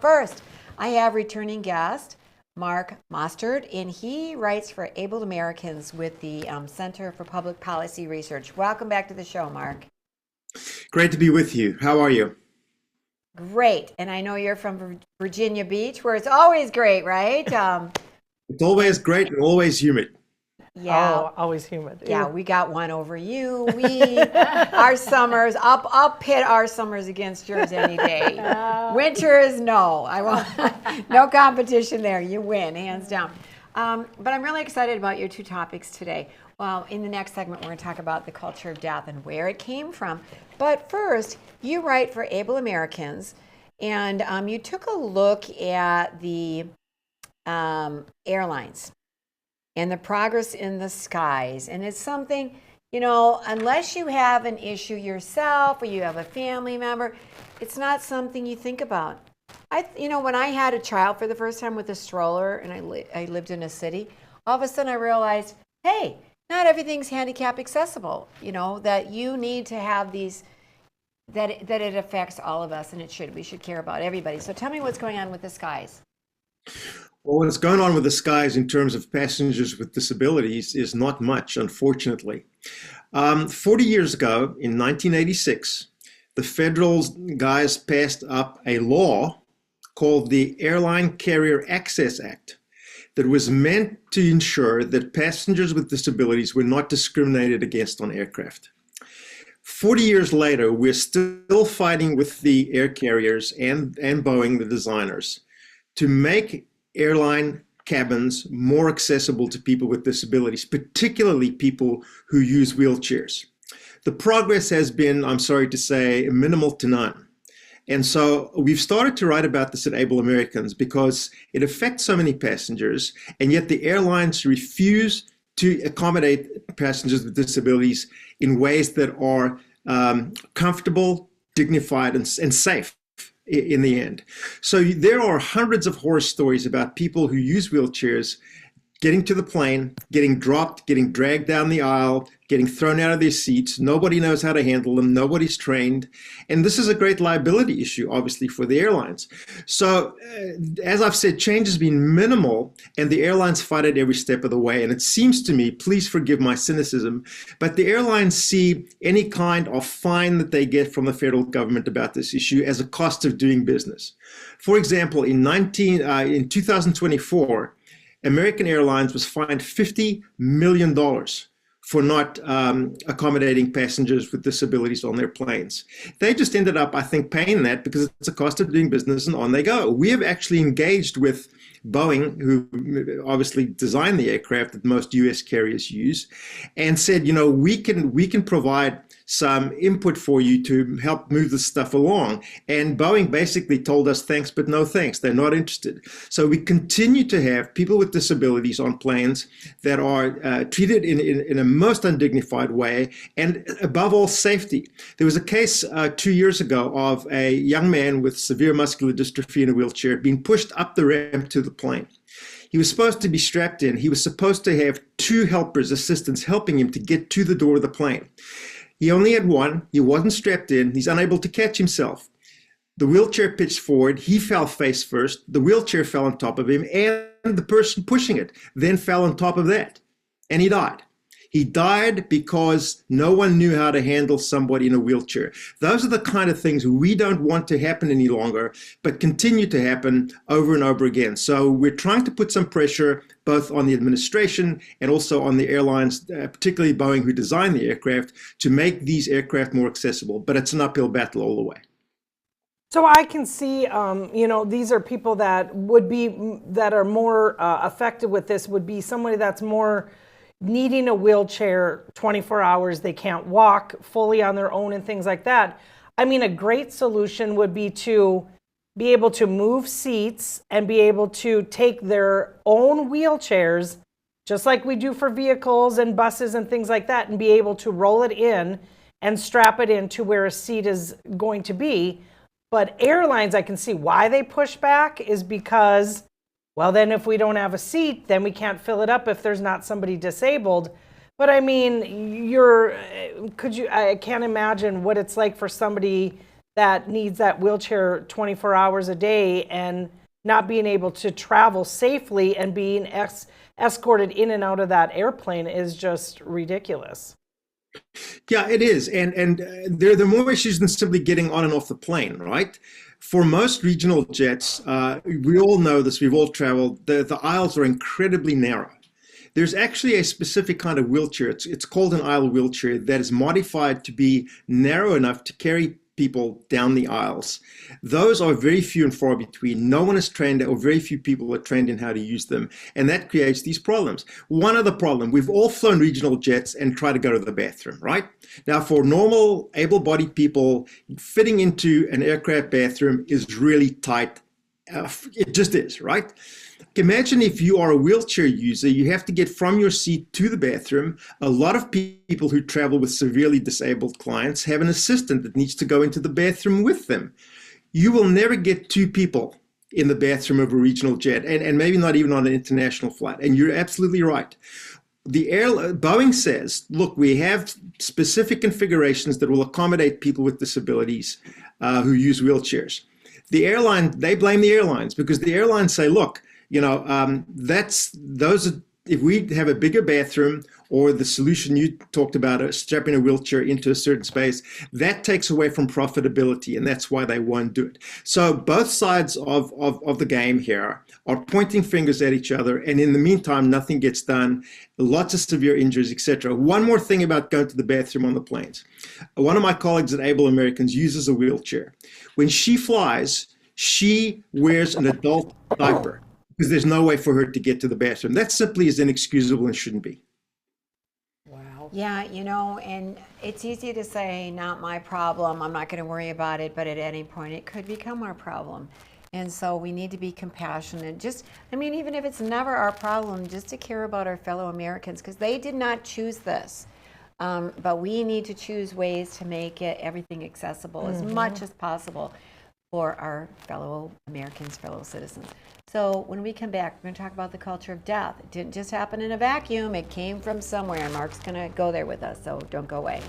First, I have returning guest Mark Mostert, and he writes for Able Americans with the Center for Public Policy Research. Welcome back to the show, Mark. Great to be with you. How are you? Great. And I know you're from Virginia Beach, where it's always great, right? It's always great and always humid. Yeah. Oh, always humid. Yeah, we got one over you. Our summers, I'll pit our summers against yours any day. Winter is no. I won't. No competition there. You win, hands down. But I'm really excited about your two topics today. Well, in the next segment, we're going to talk about the culture of death and where it came from. But first, you write for Able Americans, and you took a look at the airlines and the progress in the skies. And it's something, unless you have an issue yourself or you have a family member, it's not something you think about. When I had a child for the first time with a stroller and I lived in a city, all of a sudden I realized, hey, not everything's handicap accessible, that you need to have these, that it affects all of us, and it should. We should care about everybody. So tell me what's going on with the skies. Well, what's going on with the skies in terms of passengers with disabilities is not much, unfortunately. 40 years ago, in 1986, the federal guys passed up a law called the Airline Carrier Access Act that was meant to ensure that passengers with disabilities were not discriminated against on aircraft. 40 years later, we're still fighting with the air carriers and Boeing, the designers, to make airline cabins more accessible to people with disabilities, particularly people who use wheelchairs. The progress has been, I'm sorry to say, minimal to none. And so we've started to write about this at Able Americans because it affects so many passengers, and yet the airlines refuse to accommodate passengers with disabilities in ways that are comfortable, dignified, and safe in the end. So there are hundreds of horror stories about people who use wheelchairs getting to the plane, getting dropped, getting dragged down the aisle, getting thrown out of their seats. Nobody knows how to handle them. Nobody's trained. And this is a great liability issue, obviously, for the airlines. So as I've said, change has been minimal, and the airlines fight it every step of the way. And it seems to me, please forgive my cynicism, but the airlines see any kind of fine that they get from the federal government about this issue as a cost of doing business. For example, in 2024, American Airlines was fined $50 million for not accommodating passengers with disabilities on their planes. They just ended up, I think, paying that because it's a cost of doing business, and on they go. We have actually engaged with Boeing, who obviously designed the aircraft that most US carriers use, and said, we can provide some input for you to help move this stuff along. And Boeing basically told us, thanks, but no thanks. They're not interested. So we continue to have people with disabilities on planes that are treated in a most undignified way, and above all, safety. There was a case 2 years ago of a young man with severe muscular dystrophy in a wheelchair being pushed up the ramp to the plane. He was supposed to be strapped in. He was supposed to have two helpers, assistants, helping him to get to the door of the plane. He only had one. He wasn't strapped in. He's unable to catch himself. The wheelchair pitched forward. He fell face first. The wheelchair fell on top of him, and the person pushing it then fell on top of that, and he died. He died because no one knew how to handle somebody in a wheelchair. Those are the kind of things we don't want to happen any longer, but continue to happen over and over again. So we're trying to put some pressure both on the administration and also on the airlines, particularly Boeing, who designed the aircraft, to make these aircraft more accessible. But it's an uphill battle all the way. So I can see, these are people that are more affected with this. Would be somebody that's more needing a wheelchair 24 hours. They can't walk fully on their own and things like that. I mean, a great solution would be to be able to move seats and be able to take their own wheelchairs, just like we do for vehicles and buses and things like that, and be able to roll it in and strap it into where a seat is going to be. But airlines, I can see why they push back is because, well, then if we don't have a seat, then we can't fill it up if there's not somebody disabled. But I mean, I can't imagine what it's like for somebody that needs that wheelchair 24 hours a day, and not being able to travel safely and being escorted in and out of that airplane is just ridiculous. Yeah, it is, and there are more issues than simply getting on and off the plane, right? For most regional jets, we all know this. We've all traveled. The aisles are incredibly narrow. There's actually a specific kind of wheelchair. It's called an aisle wheelchair that is modified to be narrow enough to carry people down the aisles. Those are very few and far between. No one is trained, or very few people are trained in how to use them. And that creates these problems. One other problem, we've all flown regional jets and tried to go to the bathroom, right? Now, for normal, able-bodied people, fitting into an aircraft bathroom is really tight. It just is, right? Imagine if you are a wheelchair user, you have to get from your seat to the bathroom. A lot of people who travel with severely disabled clients have an assistant that needs to go into the bathroom with them. You will never get two people in the bathroom of a regional jet, and maybe not even on an international flight. And you're absolutely right. Boeing says, look, we have specific configurations that will accommodate people with disabilities who use wheelchairs. The airline, they blame the airlines, because the airlines say, look, if we have a bigger bathroom, or the solution you talked about, strapping a wheelchair into a certain space, that takes away from profitability, and that's why they won't do it. So both sides of the game here are pointing fingers at each other, and in the meantime, nothing gets done. Lots of severe injuries, etc. One more thing about going to the bathroom on the planes. One of my colleagues at Able Americans uses a wheelchair. When she flies, she wears an adult diaper, because there's no way for her to get to the bathroom. That simply is inexcusable and shouldn't be. Wow. Yeah, and it's easy to say, not my problem, I'm not going to worry about it, but at any point it could become our problem. And so we need to be compassionate. Even if it's never our problem, just to care about our fellow Americans, because they did not choose this. But we need to choose ways to make everything accessible as much as possible for our fellow Americans, fellow citizens. So when we come back, we're going to talk about the culture of death. It didn't just happen in a vacuum. It came from somewhere. Mark's going to go there with us, so don't go away.